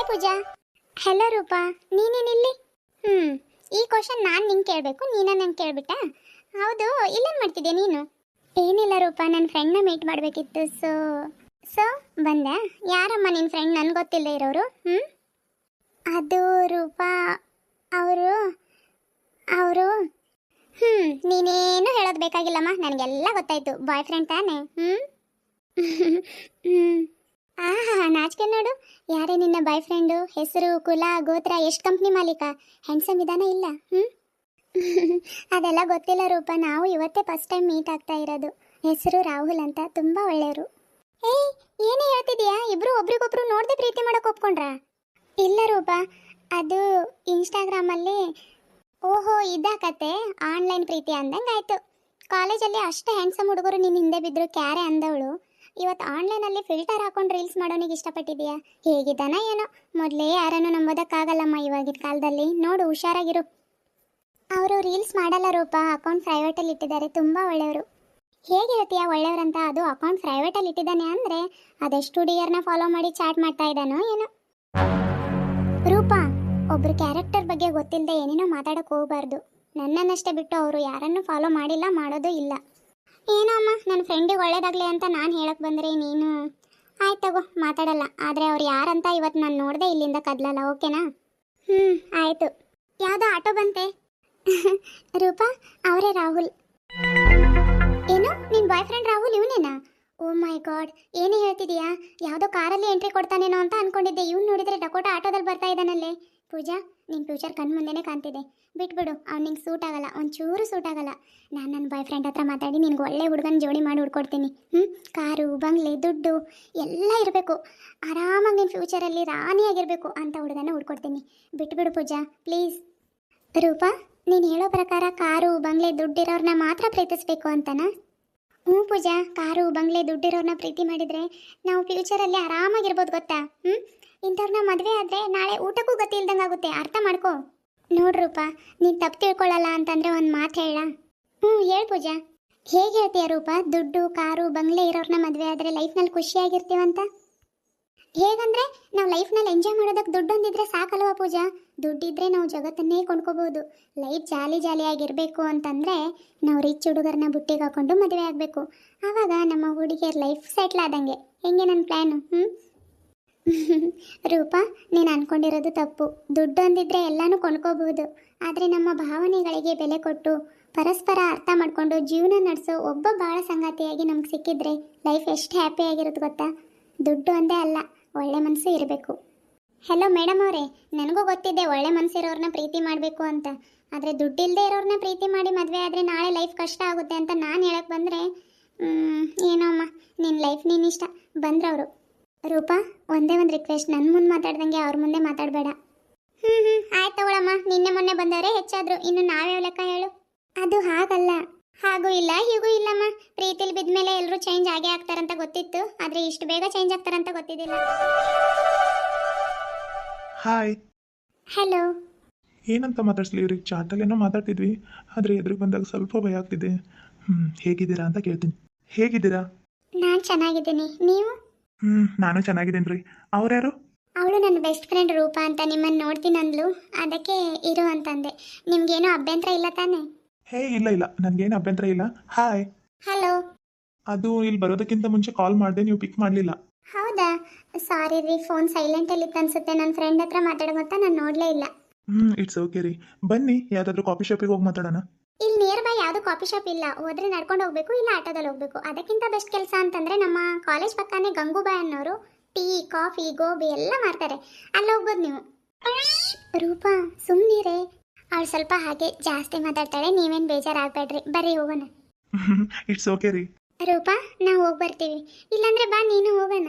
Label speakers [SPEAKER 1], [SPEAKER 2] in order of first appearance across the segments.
[SPEAKER 1] ಪೂಜಾ. Hello Roopa, ನೀನೇನಿಲ್ಲಿ? ಈ question ನಾನು ನಿಂಗೆ ಕೇಳಬೇಕು, ನೀನ ನಂಗೆ ಕೇಳ್ಬಿಟ್ಟ? ಹೌದು, ಇಲ್ಲೇನು ಮಾಡ್ತಿದ್ದೆ ನೀನು? ಏನಿಲ್ಲ ರೂಪಾ, ನನ್ನ ಫ್ರೆಂಡ್ನ ಮೀಟ್ ಮಾಡಬೇಕಿತ್ತು. ಸೊ ಬಂದೆ. ಯಾರಮ್ಮ ನಿನ್ನ ಫ್ರೆಂಡ್? ನನಗೆ ಗೊತ್ತಿಲ್ಲ ಇರೋರು. ಅದು ರೂಪಾ, ಅವರು ಅವರು ನೀನೇನು ಹೇಳೋದು ಬೇಕಾಗಿಲ್ಲಮ್ಮ, ನನಗೆಲ್ಲ ಗೊತ್ತಾಯ್ತು. ಬಾಯ್ ಫ್ರೆಂಡ್ ತಾನೇ? ಆಹಾ, ನಾಚಿಕೆ ನೋಡು. ಯಾರೇ ನಿನ್ನ ಬಾಯ್ ಫ್ರೆಂಡು? ಹೆಸರು, ಕುಲ, ಗೋತ್ರ, ಎಷ್ಟು ಕಂಪ್ನಿ ಮಾಲೀಕ? ಹ್ಯಾಂಡ್ಸಮ್ ಇದಾನ ಇಲ್ಲ? ಅದೆಲ್ಲ ಗೊತ್ತಿಲ್ಲ ರೂಪ, ನಾವು ಇವತ್ತೇ ಫಸ್ಟ್ ಟೈಮ್ ಮೀಟ್ ಆಗ್ತಾ ಇರೋದು. ಹೆಸರು ರಾಹುಲ್ ಅಂತ, ತುಂಬ ಒಳ್ಳೆಯವರು. ಏಯ್, ಏನೇ ಹೇಳ್ತಿದ್ಯಾ? ಇಬ್ರು ಒಬ್ರಿಗೊಬ್ರು ನೋಡದೆ ಪ್ರೀತಿ ಮಾಡಕ್ಕೆ ಒಪ್ಕೊಂಡ್ರಾ? ಇಲ್ಲ ರೂಪ, ಅದು ಇನ್ಸ್ಟಾಗ್ರಾಮಲ್ಲಿ. ಓಹೋ, ಇದಾ ಕತೆ? ಆನ್ಲೈನ್ ಪ್ರೀತಿ ಅಂದಂಗೆ ಆಯಿತು. ಕಾಲೇಜಲ್ಲಿ ಅಷ್ಟು ಹ್ಯಾಂಡ್ಸಮ್ ಹುಡುಗರು ನಿನ್ನ ಹಿಂದೆ ಬಿದ್ದರು ಕ್ಯಾರೆ ಅಂದವಳು ಇವತ್ತು ಆನ್ಲೈನಲ್ಲಿ ಫಿಲ್ಟರ್ ಹಾಕೊಂಡು ರೀಲ್ಸ್ ಮಾಡೋನಿಗೆ ಇಷ್ಟಪಟ್ಟಿದೆಯಾ? ಹೇಗಿದ್ದಾನ ಏನೋ. ಮೊದಲೇ ಯಾರನ್ನು ನಂಬೋದಕ್ಕಾಗಲ್ಲಮ್ಮ ಇವಾಗಿನ ಕಾಲದಲ್ಲಿ. ನೋಡು, ಹುಷಾರಾಗಿರು. ಅವರು ರೀಲ್ಸ್ ಮಾಡಲ್ಲ ರೂಪ, ಅಕೌಂಟ್ ಪ್ರೈವೇಟಲ್ಲಿ ಇಟ್ಟಿದ್ದಾರೆ. ತುಂಬ ಒಳ್ಳೆಯವರು. ಹೇಗೆ ಹೇಳ್ತೀಯಾ ಒಳ್ಳೆಯವರಂತ? ಅದು ಅಕೌಂಟ್ ಪ್ರೈವೇಟಲ್ಲಿ ಇಟ್ಟಿದ್ದಾನೆ ಅಂದರೆ ಅದೆಷ್ಟು ಹುಡುಗಿಯರನ್ನ ಫಾಲೋ ಮಾಡಿ ಚಾಟ್ ಮಾಡ್ತಾ ಇದ್ದಾನೋ ಏನೋ. ರೂಪಾ, ಒಬ್ರು ಕ್ಯಾರೆಕ್ಟರ್ ಬಗ್ಗೆ ಗೊತ್ತಿಲ್ಲದೆ ಏನೇನೋ ಮಾತಾಡೋಕೆ ಹೋಗಬಾರ್ದು. ನನ್ನನ್ನಷ್ಟೇ ಬಿಟ್ಟು ಅವರು ಯಾರನ್ನು ಫಾಲೋ ಮಾಡಿಲ್ಲ, ಮಾಡೋದು ಇಲ್ಲ. ಏನೋ ಅಮ್ಮ, ನನ್ನ ಫ್ರೆಂಡಿಗೆ ಒಳ್ಳೇದಾಗಲಿ ಅಂತ ನಾನು ಹೇಳಕ್ಕೆ ಬಂದರೆ ನೀನು ಆಯ್ತು ತಗೋ, ಮಾತಾಡಲ್ಲ. ಆದರೆ ಅವ್ರು ಯಾರಂತ ಇವತ್ತು ನಾನು ನೋಡಿದೆ ಇಲ್ಲಿಂದ ಕದಲಲ್ಲ, ಓಕೆನಾ? ಆಯಿತು. ಯಾವುದೋ ಆಟೋ ಬಂತೆ. ರೂಪಾ, ಅವರೇ ರಾಹುಲ್. ಏನು, ನಿನ್ನ ಬಾಯ್ ಫ್ರೆಂಡ್ ರಾಹುಲ್ ಇವನೇನಾ? ಓ ಮೈ ಗಾಡ್, ಏನೇ ಹೇಳ್ತಿದೀಯಾ? ಯಾವುದೋ ಕಾರಲ್ಲಿ ಎಂಟ್ರಿ ಕೊಡ್ತಾನೇನೋ ಅಂತ ಅನ್ಕೊಂಡಿದ್ದೆ. ಇವ್ನು ನೋಡಿದರೆ ಡಕೋಟಾ ಆಟೋದಲ್ಲಿ ಬರ್ತಾ ಇದ್ದಾನಲ್ಲೇ. ಪೂಜಾ, ನಿನ್ನ ಫ್ಯೂಚರ್ ಕಣ್ಣು ಮುಂದೆನೇ ಕಾಣ್ತಿದೆ. ಬಿಟ್ಬಿಡು, ಅವ್ನು ನಿಂಗೆ ಸೂಟ್ ಆಗಲ್ಲ, ಒಂಚೂರು ಸೂಟ್ ಆಗಲ್ಲ. ನಾನು ನನ್ನ ಬಾಯ್ ಫ್ರೆಂಡ್ ಹತ್ರ ಮಾತಾಡಿ ನಿನ್ಗೆ ಒಳ್ಳೆ ಹುಡುಗನ ಜೋಡಿ ಮಾಡಿ ಹುಡ್ಕೊಡ್ತೀನಿ. ಕಾರು, ಬಂಗ್ಲೆ, ದುಡ್ಡು ಎಲ್ಲ ಇರಬೇಕು. ಆರಾಮಾಗಿ ನಿನ್ನ ಫ್ಯೂಚರಲ್ಲಿ ರಾಣಿಯಾಗಿರಬೇಕು ಅಂತ ಹುಡುಗನ ಹುಡ್ಕೊಡ್ತೀನಿ. ಬಿಟ್ಬಿಡು ಪೂಜಾ, ಪ್ಲೀಸ್. ರೂಪಾ, ನೀನು ಹೇಳೋ ಪ್ರಕಾರ ಕಾರು, ಬಂಗ್ಲೆ, ದುಡ್ಡಿರೋರನ್ನ ಮಾತ್ರ ಪ್ರೀತಿಸ್ಬೇಕು ಅಂತನಾ? ಪೂಜಾ, ಕಾರು, ಬಂಗ್ಲೆ, ದುಡ್ಡಿರೋರನ್ನ ಪ್ರೀತಿ ಮಾಡಿದರೆ ನಾವು ಫ್ಯೂಚರಲ್ಲಿ ಆರಾಮಾಗಿರ್ಬೋದು, ಗೊತ್ತಾ? ಇಂಥವ್ರನ್ನ ಮದುವೆ ಆದರೆ ನಾಳೆ ಊಟಕ್ಕೂ ಗತಿ ಇಲ್ದಂಗೆ ಆಗುತ್ತೆ, ಅರ್ಥ ಮಾಡ್ಕೋ. ನೋಡ್ರೂಪ, ನೀನು ತಪ್ಪು ತಿಳ್ಕೊಳ್ಳಲ್ಲ ಅಂತಂದರೆ ಒಂದು ಮಾತು ಹೇಳ. ಹೇಳು ಪೂಜಾ. ಹೇಗೆ ಹೇಳ್ತೀಯ ರೂಪ? ದುಡ್ಡು, ಕಾರು, ಬಂಗ್ಲೆ ಇರೋರನ್ನ ಮದುವೆ ಆದರೆ ಲೈಫ್ನಲ್ಲಿ ಖುಷಿಯಾಗಿರ್ತೀವಂತ? ಹೇಗಂದರೆ ನಾವು ಲೈಫ್ನಲ್ಲಿ ಎಂಜಾಯ್ ಮಾಡೋದಕ್ಕೆ ದುಡ್ಡು ಹೊಂದಿದ್ರೆ ಸಾಕಲ್ವ ಪೂಜಾ? ದುಡ್ಡಿದ್ರೆ ನಾವು ಜಗತ್ತನ್ನೇ ಕೊಂಡ್ಕೋಬೋದು. ಲೈಫ್ ಜಾಲಿಯಾಗಿರಬೇಕು ಅಂತಂದರೆ ನಾವು ರಿಚ್ ಹುಡುಗರನ್ನ ಬುಟ್ಟಿಗೆ ಹಾಕೊಂಡು ಮದುವೆ ಆಗಬೇಕು. ಆವಾಗ ನಮ್ಮ ಹುಡುಗಿಯರ ಲೈಫ್ ಸೆಟ್ಲ್ ಆದಂಗೆ. ಹೆಂಗೆ ನನ್ನ ಪ್ಲ್ಯಾನು? ರೂಪ, ನೀನು ಅಂದ್ಕೊಂಡಿರೋದು ತಪ್ಪು. ದುಡ್ಡು ಹೊಂದಿದ್ರೆ ಎಲ್ಲನೂ ಕೊಂಡ್ಕೋಬಹುದು. ಆದರೆ ನಮ್ಮ ಭಾವನೆಗಳಿಗೆ ಬೆಲೆ ಕೊಟ್ಟು ಪರಸ್ಪರ ಅರ್ಥ ಮಾಡಿಕೊಂಡು ಜೀವನ ನಡೆಸೋ ಒಬ್ಬ ಬಾಳ ಸಂಗಾತಿಯಾಗಿ ನಮ್ಗೆ ಸಿಕ್ಕಿದ್ರೆ ಲೈಫ್ ಎಷ್ಟು ಹ್ಯಾಪಿಯಾಗಿರುತ್ತೆ ಗೊತ್ತಾ? ದುಡ್ಡು ಒಂದೇ ಅಲ್ಲ, ಒಳ್ಳೆ ಮನಸ್ಸು ಇರಬೇಕು. ಹಲೋ ಮೇಡಮ್ ಅವರೇ, ನನಗೂ ಗೊತ್ತಿದೆ ಒಳ್ಳೆ ಮನಸ್ಸಿರೋರನ್ನ ಪ್ರೀತಿ ಮಾಡಬೇಕು ಅಂತ. ಆದರೆ ದುಡ್ಡಿಲ್ಲದೆ ಇರೋರನ್ನ ಪ್ರೀತಿ ಮಾಡಿ ಮದುವೆ ಆದರೆ ನಾಳೆ ಲೈಫ್ ಕಷ್ಟ ಆಗುತ್ತೆ ಅಂತ ನಾನು ಹೇಳಕ್ಕೆ ಬಂದರೆ ಏನೋ ಅಮ್ಮ, ನಿನ್ನ ಲೈಫ್ ನೀನಿಷ್ಟ. ಬಂದ್ರವರು. ರೂಪಾ, ಒಂದೇ ಒಂದು ರಿಕ್ವೆಸ್ಟ್, ನನ್ನ ಮುಂದೆ ಮಾತಾಡ್ದಂಗೆ ಅವ್ರ ಮುಂದೆ ಮಾತಾಡಬೇಡ. ಆಯ್ತು ತಗೊಳಮ್ಮ. ನಿನ್ನೆ ಮೊನ್ನೆ ಬಂದವರೇ ಹೆಚ್ಚಾದ್ರು, ಇನ್ನು ನಾವ್ಯಾವ ಲೆಕ್ಕ ಹೇಳು? ಅದು ಹಾಗಲ್ಲ. ಹಾಗೂ ಇಲ್ಲ ಹೀಗೂ ಇಲ್ಲಮ್ಮ. ಪ್ರೀತಿಲಿ ಬಿದ್ಮೇಲೆ ಎಲ್ಲರೂ ಚೇಂಜ್ ಆಗೇ ಆಗ್ತಾರಂತ ಗೊತ್ತಿತ್ತು, ಆದರೆ ಇಷ್ಟು ಬೇಗ ಚೇಂಜ್ ಆಗ್ತಾರಂತ ಗೊತ್ತಿದ್ದಿಲ್ಲ.
[SPEAKER 2] ಹಾಯ್.
[SPEAKER 1] ಹಲೋ.
[SPEAKER 2] ಏನಂತ ಮಾತಾಡ್ಸ್ಲಿ ಇವ್ರಿಗೆ? ಚಾಟಲ್ಲೇನೋ ಮಾತಾಡ್ತಿದ್ವಿ, ಆದರೆ ಎದುರಿಗೆ ಬಂದಾಗ ಸ್ವಲ್ಪ ಭಯ ಆಗ್ತಿದೆ. ಹೇಗಿದ್ದೀರಾ ಅಂತ ಕೇಳ್ತೀನಿ. ಹೇಗಿದ್ದೀರಾ?
[SPEAKER 1] ನಾನು ಚೆನ್ನಾಗಿದ್ದೀನಿ, ನೀವು?
[SPEAKER 2] ನಾನು ಚೆನ್ನಾಗಿದ್ದೀನಿ ರೀ. ಅವ್ರ್ಯಾರು?
[SPEAKER 1] ಅವಳು ನನ್ನ ಬೆಸ್ಟ್ ಫ್ರೆಂಡ್ ರೂಪಾ ಅಂತ. ನಿಮ್ಮನ್ನು ನೋಡ್ತೀನಿ ಅಂದ್ಲು, ಅದಕ್ಕೆ ಇರು ಅಂತಂದೆ. ನಿಮ್ಗೇನೋ ಅಭ್ಯಂತರ ಇಲ್ಲ ತಾನೇ?
[SPEAKER 2] ಹೇ, ಇಲ್ಲ, ನನಗೇನು ಅಭ್ಯಂತರ ಇಲ್ಲ. ಹಾಯ್.
[SPEAKER 1] ಹಲೋ.
[SPEAKER 2] ಅದು ಇಲ್ಲಿ ಬರೋದಕ್ಕಿಂತ ಮುಂಚೆ ಕಾಲ್ ಮಾಡಿದೆ, ನೀವು ಪಿಕ್ ಮಾಡಲಿಲ್ಲ.
[SPEAKER 1] ಹೌದಾ? ಸಾರಿ ರೀ, ಫೋನ್ ಸೈಲೆಂಟಲ್ಲಿ ಇತ್ತು ಅನ್ಸುತ್ತೆ. ನನ್ನ ಫ್ರೆಂಡ್ ಹತ್ರ ಮಾತಾಡೋಂತ ನಾನು ನೋಡಲೇ ಇಲ್ಲ.
[SPEAKER 2] ಇಟ್ಸ್ ಓಕೆ ರೀ. ಬನ್ನಿ, ಯಾವುದಾದ್ರೂ ಕಾಫಿ ಶಾಪಿಗೆ ಹೋಗಿ ಮಾತಾಡೋಣ.
[SPEAKER 1] ಇಲ್ಲಿ ನಿಯರ್ ಬೈ ಯಾವುದು ಕಾಫಿ ಶಾಪ್ ಇಲ್ಲ. ಹೋದ್ರೆ ನಡ್ಕೊಂಡು ಹೋಗ್ಬೇಕು, ಇಲ್ಲ ಆಟೋದಲ್ಲಿ ಹೋಗ್ಬೇಕು. ಅದಕ್ಕಿಂತ ಬೆಸ್ಟ್ ಕೆಲಸ ಅಂತಂದ್ರೆ ನಮ್ಮ ಕಾಲೇಜ್ ಪಕ್ಕನೇ ಗಂಗೂಬಾಯ್ ಅನ್ನೋರು ಟೀ, ಕಾಫಿ, ಗೋಬಿ ಎಲ್ಲ ಮಾಡ್ತಾರೆ. ಅಲ್ಲಿ ಹೋಗ್ಬೋದು ನೀವು. ರೂಪಾ, ಸುಮ್ಮನಿರೇ. ಅವಳು ಸ್ವಲ್ಪ ಹಾಗೆ ಜಾಸ್ತಿ ಮಾತಾಡ್ತಾಳೆ, ನೀವೇನು ಬೇಜಾರಾಗಬೇಡ್ರಿ. ಬರ್ರಿ ಹೋಗೋಣ.
[SPEAKER 2] ಇಟ್ಸ್ ಓಕೆ ರೀ.
[SPEAKER 1] ರೂಪಾ, ನಾವು ಹೋಗಿ ಬರ್ತೀವಿ. ಇಲ್ಲಾಂದ್ರೆ ಬಾ, ನೀನು ಹೋಗೋಣ.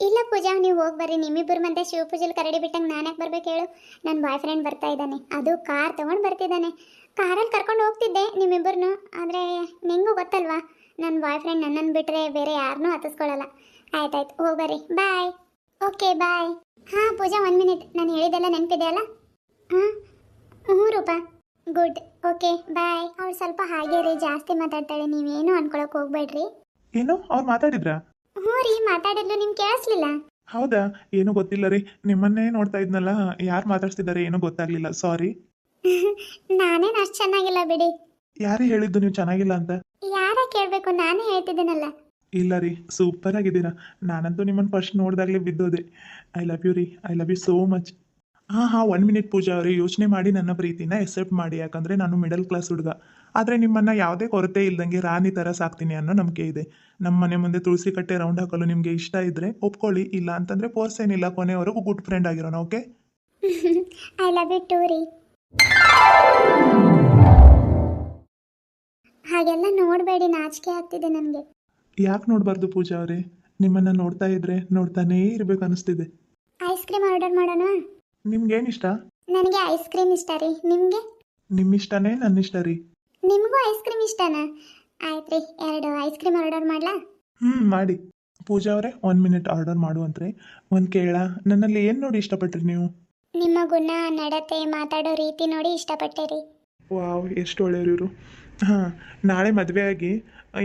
[SPEAKER 1] ಇಲ್ಲ ಪೂಜಾ, ನೀವು ಹೋಗಿ ಬರ್ರಿ. ನಿಮ್ಮಿಬ್ಬರು ಮತ್ತೆ ಶಿವ ಪೂಜೆಲಿ ಕರಡಿ ಬಿಟ್ಟಂಗೆ ನಾನು ಯಾಕೆ ಬರ್ಬೇಕು ಹೇಳು? ನನ್ನ ಬಾಯ್ ಫ್ರೆಂಡ್ ಬರ್ತಾ ಇದ್ದಾನೆ, ಅದು ಕಾರ್ ತೊಗೊಂಡು ಬರ್ತಿದ್ದಾನೆ. ಕಾರಲ್ಲಿ ಕರ್ಕೊಂಡು ಹೋಗ್ತಿದ್ದೆ ನಿಮ್ಮಿಬ್ಬರನ್ನು, ಆದರೆ ನಿಂಗೂ ಗೊತ್ತಲ್ವಾ, ನನ್ನ ಬಾಯ್ ಫ್ರೆಂಡ್ ನನ್ನನ್ನು ಬಿಟ್ಟರೆ ಬೇರೆ ಯಾರನ್ನೂ ಹತ್ತಿಸ್ಕೊಳ್ಳಲ್ಲ. ಆಯ್ತಾಯ್ತು, ಹೋಗ್ಬರ್ರಿ. ಬಾಯ್. Okay bye. ಪೂಜಾ, 1 ಮಿನಿಟ್. ನಾನು ಹೇಳಿದ್ದೆಲ್ಲ ನೆನಪಿದೆಯಲ್ಲ? ರೂಪಾ. ಗುಡ್. Okay bye. ಅವಳು ಸ್ವಲ್ಪ ಹಾಗೆ ರೀ, ಜಾಸ್ತಿ ಮಾತಾಡ್ತಾಳೆ, ನೀವೇನು ಅನ್ಕೊಳಕ್ಕೆ ಹೋಗ್ಬೇಡ್ರಿ.
[SPEAKER 2] ಏನು, ಅವ್ರು ಮಾತಾಡಿದ್ರಾ?
[SPEAKER 1] ರೀ, ಮಾತಾಡಿದ್ಲು, ನಿಮ್ಗೆ ಕೇಳಿಸ್ಲಿಲ್ಲ?
[SPEAKER 2] ಹೌದಾ? ಏನೂ ಗೊತ್ತಿಲ್ಲ ರೀ. ನಿಮ್ಮನ್ನೇ ನೋಡ್ತಾ ಇದ್ನಲ್ಲ, ಯಾರು ಮಾತಾಡ್ಸ್ತಿದ್ದಾರೆ ಏನೂ ಗೊತ್ತಾಗ್ಲಿಲ್ಲ. ಸಾರಿ.
[SPEAKER 1] ನಾನೇನು ಅಷ್ಟು ಚೆನ್ನಾಗಿಲ್ಲ ಬಿಡಿ.
[SPEAKER 2] ಯಾರೇ ಹೇಳಿದ್ದು ನೀವು ಚೆನ್ನಾಗಿಲ್ಲ ಅಂತ?
[SPEAKER 1] ಯಾರ ಕೇಳಬೇಕು, ನಾನೇ ಹೇಳ್ತಿದ್ದೀನಲ್ಲ.
[SPEAKER 2] ಇಲ್ಲ ರೀ, ಸೂಪರ್ ಆಗಿದ್ದೀರಾ. ನಾನಂತೂ ನಿಮ್ಮನ್ನು ಫಸ್ಟ್ ನೋಡಿದಾಗಲೇ ಬಿದ್ದೋದೆ. ಐ ಲವ್ ಯು ರೀ. I love you so much. ಹಾಂ 1 ಮಿನಿಟ್ ಪೂಜಾ ಅವರೇ, ಯೋಚನೆ ಮಾಡಿ ನನ್ನ ಪ್ರೀತಿನ ಎಕ್ಸೆಪ್ಟ್ ಮಾಡಿ. ಯಾಕಂದರೆ ನಾನು ಮಿಡಲ್ ಕ್ಲಾಸ್ ಹುಡುಗ. ಆದರೆ ನಿಮ್ಮನ್ನು ಯಾವುದೇ ಕೊರತೆ ಇಲ್ದಂಗೆ ರಾಣಿ ಥರ ಸಾಕ್ತೀನಿ ಅನ್ನೋ ನಂಬಿಕೆ ಇದೆ. ನಮ್ಮ ಮನೆ ಮುಂದೆ ತುಳಸಿ ಕಟ್ಟೆ ರೌಂಡ್ ಹಾಕಲು ನಿಮಗೆ ಇಷ್ಟ ಇದ್ದರೆ ಒಪ್ಕೊಳ್ಳಿ, ಇಲ್ಲ ಅಂತಂದರೆ ಫೋರ್ಸ್ ಏನಿಲ್ಲ. ಕೊನೆಯವರೆಗೂ ಗುಡ್ ಫ್ರೆಂಡ್ ಆಗಿರೋಣ, okay?
[SPEAKER 1] I love you too ರೀ. ಹಾಗೆಲ್ಲ ನೋಡಬೇಡಿ, ನಾಚಿಕೆ ಆಗ್ತಿದೆ ನನಗೆ.
[SPEAKER 2] ಯಾಕೆ ನೋಡಬಾರ್ದು ಪೂಜಾ ಅವರೇ? ನಿಮ್ಮನ್ನು ನೋಡ್ತಾ ಇದ್ರೆ ನೋಡ್ತಾನೇ ಇರಬೇಕು ಅನಿಸ್ತಿದೆ.
[SPEAKER 1] ಐಸ್ ಕ್ರೀಮ್ ಆರ್ಡರ್ ಮಾಡೋಣ?
[SPEAKER 2] ನಿಮ್ಗೇನು ಇಷ್ಟ?
[SPEAKER 1] ನನಗೆ ಐಸ್ ಕ್ರೀಮ್ ಇಷ್ಟ ರೀ. ನಿಮಗೆ?
[SPEAKER 2] ನಿಮ್ಮಿಷ್ಟನೇ ನನ್ನಿಷ್ಟ ರೀ.
[SPEAKER 1] ನಿಮಗೂ ಐಸ್ ಕ್ರೀಮ್ ಇಷ್ಟನಾ? ಆಯ್ತು ರೀ, 2 ಐಸ್ ಕ್ರೀಮ್ ಆರ್ಡರ್ ಮಾಡ್ಲಾ?
[SPEAKER 2] ಮಾಡಿ. ಪೂಜಾ ಅವರೇ 1 ಮಿನಿಟ್ ಆರ್ಡರ್ ಮಾಡುವಂತ್ರಿ. ಒಂದು ಕೇಳ, ನನ್ನಲ್ಲಿ ಏನು ನೋಡಿ ಇಷ್ಟಪಟ್ರಿ ನೀವು?
[SPEAKER 1] ನಿಮ್ಮ ಗುಣ, ನಡತೆ, ಮಾತಾಡೋ ರೀತಿ ನೋಡಿ ಇಷ್ಟಪಟ್ಟೆ ರೀ.
[SPEAKER 2] ವಾವ್, ಎಷ್ಟು ಒಳ್ಳೆಯವರು ಇವರು. ಹಾಂ, ನಾಳೆ ಮದುವೆ ಆಗಿ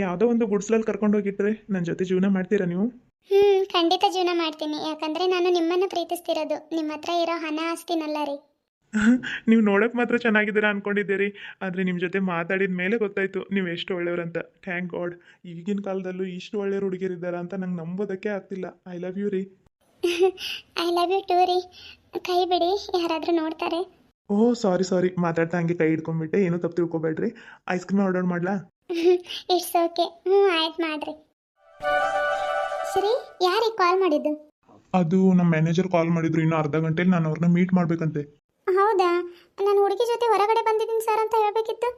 [SPEAKER 2] ಯಾವುದೋ ಒಂದು ಗುಡ್ಸ್ಲಲ್ಲಿ ಕರ್ಕೊಂಡು ಹೋಗಿದ್ರೆ ನನ್ನ ಜೊತೆ ಜೀವನ ಮಾಡ್ತೀರಾ ನೀವು?
[SPEAKER 1] ಖಂಡಿತ ಜೀವನ ಮಾಡ್ತೀನಿ. ಯಾಕಂದ್ರೆ ನಾನು ನಿಮ್ಮನ್ನು ಪ್ರೀತಿಸ್ತಿರೋದು. ನಿಮ್ಮ ಹತ್ರ ಇರೋ ಹಣ ಆಸ್ತಿನಲ್ಲ ರೀ.
[SPEAKER 2] ನೀವು ನೋಡೋಕೆ ಮಾತ್ರ ಚೆನ್ನಾಗಿದ್ದೀರಾ ಅಂದ್ಕೊಂಡಿದ್ದೆ ರೀ. ಆದರೆ ನಿಮ್ಮ ಜೊತೆ ಮಾತಾಡಿದ ಮೇಲೆ ಗೊತ್ತಾಯಿತು ನೀವು ಎಷ್ಟು ಒಳ್ಳೆಯವ್ರಂತ. Thank god. ಈಗಿನ ಕಾಲದಲ್ಲೂ ಇಷ್ಟು ಒಳ್ಳೆಯವ್ರು ಹುಡುಗಿರಿದ್ದಾರಾ ಅಂತ ನಂಗೆ ನಂಬೋದಕ್ಕೆ ಆಗ್ತಿಲ್ಲ. ಐ ಲವ್ ಯು ರೀ.
[SPEAKER 1] ಐ ಲವ್ ಯು ಟೂ ರೀ. ಕೈ ಬಿಡಿ, ಯಾರಾದರೂ ನೋಡ್ತಾರೆ.
[SPEAKER 2] ಓಹ್ ಸಾರಿ, ಮಾತಾಡ್ತಾ ಹಂಗೆ ಕೈ ಹಿಡ್ಕೊಂಡ್ಬಿಟ್ಟೆ. ಏನೂ ತಪ್ಪು ತಿಳ್ಕೊಬೇಡ್ರಿ. ಐಸ್ ಕ್ರೀಮ್ ಆರ್ಡರ್ ಮಾಡಲಾ?
[SPEAKER 1] It's okay. ಆಯ್ತು ಮಾಡ್ರಿ. ಸರಿ, ಯಾರಿಗೆ ಕಾಲ್ ಮಾಡಿದ್ದು?
[SPEAKER 2] ಅದು ನಮ್ಮ ಮ್ಯಾನೇಜರ್ ಕಾಲ್ ಮಾಡಿದ್ರು. ಇನ್ನೂ ಅರ್ಧ ಗಂಟೆಲಿ ನಾನು ಅವ್ರನ್ನ ಮೀಟ್ ಮಾಡಬೇಕಂತೆ.
[SPEAKER 1] ಹೌದಾ? ನಾನು ಹುಡುಗಿ ಜೊತೆ ಹೊರಗಡೆ ಬಂದಿದ್ದೀನಿ ಸರ್ ಅಂತ ಹೇಳಬೇಕಿತ್ತು.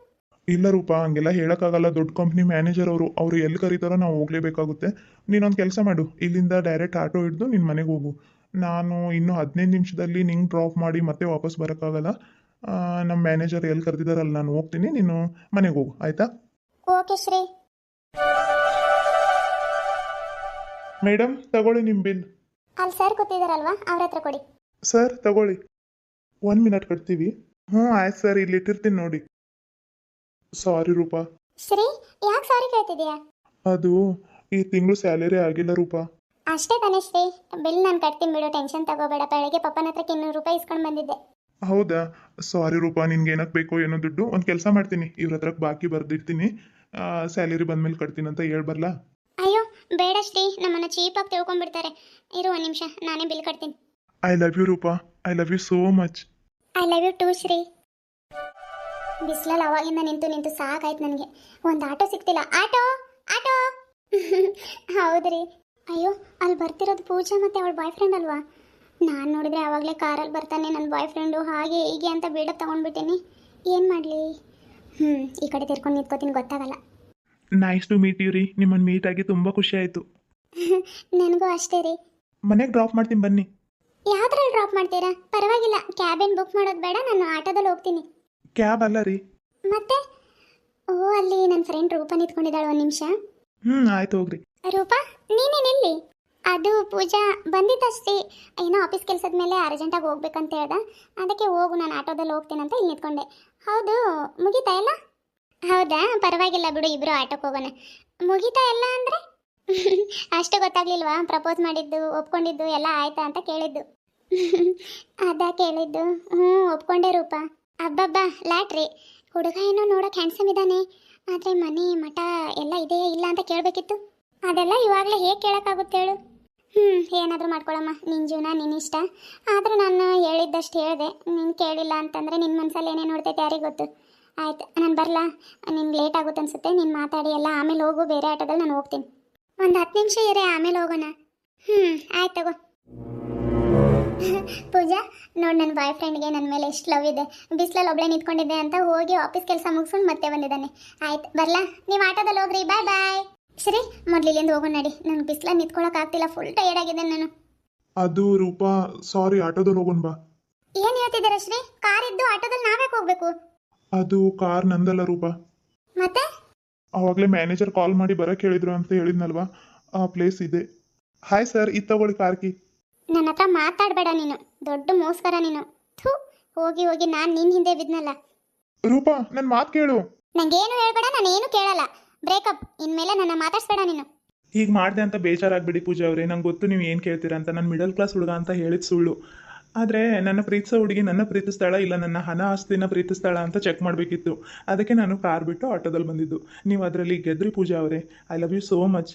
[SPEAKER 2] ಇಲ್ಲ ರೂಪಾ, ಹಂಗೆಲ್ಲ ಹೇಳೋಕ್ಕಾಗಲ್ಲ. ದೊಡ್ಡ ಕಂಪ್ನಿ ಮ್ಯಾನೇಜರ್ ಅವರು ಎಲ್ಲಿ ಕರೀತಾರೋ ನಾವು ಹೋಗಲೇಬೇಕಾಗುತ್ತೆ. ನೀನೊಂದು ಕೆಲಸ ಮಾಡು, ಇಲ್ಲಿಂದ ಡೈರೆಕ್ಟ್ ಆಟೋ ಹಿಡಿದು ನಿನ್ನ ಮನೆಗೆ ಹೋಗು. ನಾನು ಇನ್ನೂ 15 ನಿಮಿಷದಲ್ಲಿ ನಿಂಗೆ ಡ್ರಾಪ್ ಮಾಡಿ ಮತ್ತೆ ವಾಪಸ್ ಬರೋಕ್ಕಾಗಲ್ಲ. ನಮ್ಮ ಮ್ಯಾನೇಜರ್ ಎಲ್ಲಿ ಕರೆದಿದ್ದಾರಲ್ಲ ನಾನು ಹೋಗ್ತೀನಿ, ನೀನು ಮನೆಗೆ ಹೋಗು, ಆಯಿತಾ?
[SPEAKER 1] ಓಕೆ ಶ್ರೀ.
[SPEAKER 2] ಮೇಡಮ್ ತಗೊಳ್ಳಿ ನಿಮ್ಮ ಬಿಲ್.
[SPEAKER 1] ಅಲ್ಲಿ ಸರ್ ಕೂತಿದಾರಲ್ವಾ, ಅವ್ರ ಹತ್ರ ಕೊಡಿ.
[SPEAKER 2] ಸರ್ ತಗೊಳ್ಳಿ. 1 ಮಿನಿಟ್ ಕಟ್ತೀವಿ. ಆಯ್ತು ಸರ್, ಇಲ್ಲಿ ಇಟ್ಟಿರ್ತೀನಿ ನೋಡಿ. ಸಾರಿ ರೂಪಾ.
[SPEAKER 1] ಶ್ರೀ, ಯಾಕೆ ಸಾರಿ ಕೇಳ್ತಿದ್ಯಾ?
[SPEAKER 2] ಅದು ಈ ತಿಂಗಳು ಸ್ಯಾಲರಿ ಆಗಿಲ್ಲ ರೂಪಾ.
[SPEAKER 1] ಅಷ್ಟೇ ತಾನೇ ಶ್ರೀ, ಬಿಲ್ ನಾನು ಕಟ್ತೀನಿ ಬಿಡು, ಟೆನ್ಷನ್ ತಗೋಬೇಡ. ಬೆಳಗ್ಗೆ ಪಪ್ಪನ ಹತ್ರಕ್ಕೆ 200 ರೂಪಾಯಿ ಇಸ್ಕೊಂಡು ಬಂದಿದ್ದೆ.
[SPEAKER 2] ಹೌದಾ? ಸಾರಿ ರೂಪಾ, ನಿನ್ಗೆ ಏನಕ್ಕೆ ಬೇಕೋ ಏನೋ ದುಡ್ಡು. ಒಂದು ಕೆಲಸ ಮಾಡ್ತೀನಿ, ಇವ್ರ ಹತ್ರಕ್ಕೆ ಬಾಕಿ ಬರ್ದಿರ್ತೀನಿ. ಸ್ಯಾಲರಿ ಬಂದ್ಮೇಲೆ ಕಟ್ತೀನಿ ಅಂತ ಹೇಳ್ಬರ್ಲಾ?
[SPEAKER 1] ಅಯ್ಯೋ ಬೇಡ ಶ್ರೀ, ನಮ್ಮನ್ನು ಚೀಪಾಗಿ ತಿಳ್ಕೊಂಡ್ಬಿಡ್ತಾರೆ. ಇರು 1 ನಿಮಿಷ, ನಾನೇ ಬಿಲ್ ಕಟ್ತೀನಿ.
[SPEAKER 2] I love you Rupa. I love you so much.
[SPEAKER 1] I love you too Shri. ಬಿಸಿಲಲ್ಲಿ ಅವಾಗಿಂದ ನಿಂತು ಸಾಕಾಯ್ತು ನನಗೆ. ಒಂದು ಆಟೋ ಸಿಗ್ತಿಲ್ಲ. ಆಟೋ ಆಟೋ ಹೌದ್ರಿ. ಅಯ್ಯೋ, ಅಲ್ಲಿ ಬರ್ತಿರೋದು ಪೂಜಾ ಮತ್ತು ಅವಳ ಬಾಯ್ ಫ್ರೆಂಡ್ ಅಲ್ವಾ? ನಾನು ನೋಡಿದ್ರೆ ಆವಾಗಲೇ ಕಾರಲ್ಲಿ ಬರ್ತಾನೆ ನನ್ನ ಬಾಯ್ ಫ್ರೆಂಡು, ಹಾಗೆ ಹೀಗೆ ಅಂತ ಬಿಲ್ಡಪ್ ತೊಗೊಂಡ್ಬಿಟ್ಟೀನಿ. ಏನು ಮಾಡಲಿ? ಈ ಕಡೆ ತಿರ್ಕೊಂಡು ನಿಂತ್ಕೋತೀನಿ, ಗೊತ್ತಾಗಲ್ಲ.
[SPEAKER 2] ನೈಸ್ ಟು ಮೀಟ್ ಯು ರೀ. ನಿಮ್ಮನ್ನು ಮೀಟ್ ಆಗಿ ತುಂಬ ಖುಷಿ ಆಯಿತು.
[SPEAKER 1] ನನಗೂ ಅಷ್ಟೇ ರೀ.
[SPEAKER 2] ಮನೆಗೆ ಡ್ರಾಪ್ ಮಾಡ್ತೀನಿ ಬನ್ನಿ.
[SPEAKER 1] ಯಾವ್ದ್ರಲ್ಲಿ ಡ್ರಾಪ್ ಮಾಡ್ತೀರಾ? ಪರವಾಗಿಲ್ಲ, ಕ್ಯಾಬೇನು ಬುಕ್ ಮಾಡೋದು ಬೇಡ, ನಾನು ಆಟೋದಲ್ಲಿ ಹೋಗ್ತೀನಿ.
[SPEAKER 2] ಕ್ಯಾಬ್ ಅಲ್ಲ ರೀ.
[SPEAKER 1] ಮತ್ತೆ? ಓ, ಅಲ್ಲಿ ನನ್ನ ಫ್ರೆಂಡ್ ರೂಪಾ ನಿಂತ್ಕೊಂಡಿದ್ದಾಳೆ. 1 ನಿಮಿಷ.
[SPEAKER 2] ಆಯ್ತು ಹೋಗ್ರಿ.
[SPEAKER 1] ರೂಪಾ, ನೀನೇನಿಲ್ಲಿ? ಅದು ಪೂಜಾ ಬಂದಿದ್ದಷ್ಟೇ, ಏನೋ ಆಫೀಸ್ ಕೆಲಸದ ಮೇಲೆ ಅರ್ಜೆಂಟಾಗಿ ಹೋಗ್ಬೇಕಂತ ಹೇಳ್ದ. ಅದಕ್ಕೆ ಹೋಗು, ನಾನು ಆಟೋದಲ್ಲಿ ಹೋಗ್ತೀನಿ ಅಂತ ಇಲ್ಲಿ ನಿಂತ್ಕೊಂಡೆ. ಹೌದು, ಮುಗೀತಾ ಎಲ್ಲ? ಹೌದಾ, ಪರವಾಗಿಲ್ಲ ಬಿಡು, ಇಬ್ಬರು ಆಟೋಕ್ಕೆ ಹೋಗೋಣ. ಮುಗೀತಾ ಎಲ್ಲ ಅಂದರೆ? ಅಷ್ಟು ಗೊತ್ತಾಗ್ಲಿಲ್ವಾ? ಪ್ರಪೋಸ್ ಮಾಡಿದ್ದು, ಒಪ್ಕೊಂಡಿದ್ದು ಎಲ್ಲ ಆಯ್ತಾ ಅಂತ ಕೇಳಿದ್ದು. ಅದಾ ಕೇಳಿದ್ದು? ಒಪ್ಕೊಂಡೆ ರೂಪಾ. ಅಬ್ಬಬ್ಬಾ, ಲ್ಯಾಟ್ರಿ. ಹುಡುಗ ಏನೋ ನೋಡೋಕೆ ಹ್ಯಾಂಡ್ಸಮ್ ಇದ್ದಾನೆ, ಆದರೆ ಮನೆ ಮಠ ಎಲ್ಲ ಇದೆಯಾ ಇಲ್ಲ ಅಂತ ಕೇಳಬೇಕಿತ್ತು. ಅದೆಲ್ಲ ಇವಾಗಲೇ ಹೇಗೆ ಕೇಳೋಕ್ಕಾಗುತ್ತೆ ಹೇಳು? ಏನಾದರೂ ಮಾಡ್ಕೊಳಮ್ಮ, ನಿನ್ನ ಜೀವನ ನಿನ್ನಿಷ್ಟ. ಆದರೂ ನಾನು ಹೇಳಿದ್ದಷ್ಟು ಹೇಳಿದೆ. ನೀನು ಕೇಳಿಲ್ಲ ಅಂತಂದರೆ ನಿನ್ನ ಮನಸ್ಸಲ್ಲಿ ಏನೇ ನೋಡ್ತೈತೆ ಯಾರಿಗೆ ಗೊತ್ತು? ಆಯ್ತು, ನಾನು ಬರಲಾ? ನಿನ್ಗೆ ಲೇಟ್ ಆಗುತ್ತೆ ಅನ್ಸುತ್ತೆ. ನೀನು ಮಾತಾಡಿ ಎಲ್ಲ ಆಮೇಲೆ ಹೋಗು, ಬೇರೆ ಆಟೋದಲ್ಲಿ ನಾನು ಹೋಗ್ತೀನಿ. ಒಂದು 10 ನಿಮಿಷ ಇರೇ, ಆಮೇಲೆ ಹೋಗೋಣ. ಆಯ್ತು ತಗೋ. ಪೂಜಾ ನೋಡಿ, ನನ್ನ ಬಾಯ್ ಫ್ರೆಂಡ್ಗೆ ನನ್ನ ಮೇಲೆ ಎಷ್ಟು ಲವ್ ಇದೆ. ಬಿಸಿಲಲ್ಲಿ ಒಬ್ಬಳೇ ನಿಂತ್ಕೊಂಡಿದ್ದೆ ಅಂತ ಹೋಗಿ ಆಫೀಸ್ ಕೆಲಸ ಮುಗಿಸ್ಕೊಂಡು ಮತ್ತೆ ಬಂದಿದ್ದಾನೆ. ಆಯ್ತು ಬರಲಾ? ನೀವು ಆಟೋದಲ್ಲಿ ಹೋಗ್ರಿ, ಬಾಯ್ ಬಾಯ್. ಸರಿ, ಮೊದಲು ಇಲ್ಲಿಂದ ಹೋಗೋಣ ನಡಿ. ನನಗೆ ಬಿಸಿಲಲ್ಲಿ ನಿಂತ್ಕೊಳ್ಳೋಕ್ಕಾಗ್ತಿಲ್ಲ, ಫುಲ್ ಟಯರ್ಡ್ ಆಗಿದ್ದೇನೆ ನಾನು.
[SPEAKER 2] ಅದು ರೂಪಾ, ಸಾರಿ, ಆಟೋದಲ್ಲಿ ಹೋಗೋಣ ಬಾ.
[SPEAKER 1] ಏನು ಹೇಳ್ತಿದ್ದೀರಾ ಶ್ರೀ? ಕಾರ್ ಇದ್ದು ಆಟೋದಲ್ಲಿ ನಾವ್ಯಾಕೆ ಹೋಗ್ಬೇಕು?
[SPEAKER 2] ಅದು ಕಾರ್ ನಂದಲ್ಲ ರೂಪಾ.
[SPEAKER 1] ಮತ್ತೆ?
[SPEAKER 2] ಆವಾಗಲೇ ಮ್ಯಾನೇಜರ್ ಕಾಲ್ ಮಾಡಿ ಬರೋಕ್ಕೆ ಹೇಳಿದ್ರು ಅಂತ ಹೇಳಿದ್ನಲ್ವಾ, ಆ ಪ್ಲೇಸ್ ಇದೆ. ಹಾಯ್ ಸರ್, ಇದು ತಗೊಳ್ಳಿ ಕಾರ್ ಕೀ.
[SPEAKER 1] ನನ್ನ ಹತ್ರ ಮಾತಾಡಬೇಡ ನೀನು, ದೊಡ್ಡ ಮೋಸ್ಕರ ನೀನು. ಥೂ, ಹೋಗಿ ಹೋಗಿ ನಾನು ನಿನ್ನ ಹಿಂದೆ ಬಿದ್ನಲ್ಲ.
[SPEAKER 2] ರೂಪಾ, ನನ್ನ ಮಾತು ಕೇಳು.
[SPEAKER 1] ನಂಗೇನು ಹೇಳ್ಬೇಡ, ನಾನೇನು ಕೇಳಲ್ಲ. ಬ್ರೇಕಪ್. ಇನ್ಮೇಲೆ ನನ್ನ ಮಾತಾಡ್ಸ್ಬೇಡ ನೀನು.
[SPEAKER 2] ಹೀಗೆ ಮಾಡಿದೆ ಅಂತ ಬೇಜಾರಾಗ್ಬಿಡಿ ಪೂಜಾ ಅವರೇ. ನಂಗೆ ಗೊತ್ತು ನೀವು ಏನು ಕೇಳ್ತೀರಾ ಅಂತ. ನಾನು ಮಿಡಲ್ ಕ್ಲಾಸ್ ಹುಡುಗ ಅಂತ ಹೇಳಿದ ಸುಳ್ಳು. ಆದರೆ ನನ್ನ ಪ್ರೀತಿಸೋ ಹುಡುಗಿ ನನ್ನ ಪ್ರೀತಿಸ್ತಾಳ ಇಲ್ಲ ನನ್ನ ಹಣ ಆಸ್ತಿನ ಪ್ರೀತಿಸ್ತಾಳ ಅಂತ ಚೆಕ್ ಮಾಡಬೇಕಿತ್ತು. ಅದಕ್ಕೆ ನಾನು ಕಾರ್ ಬಿಟ್ಟು ಆಟೋದಲ್ಲಿ ಬಂದಿದ್ದು. ನೀವು ಅದರಲ್ಲಿ ಗೆದ್ರಿ ಪೂಜಾ ಅವರೇ. I love you so much.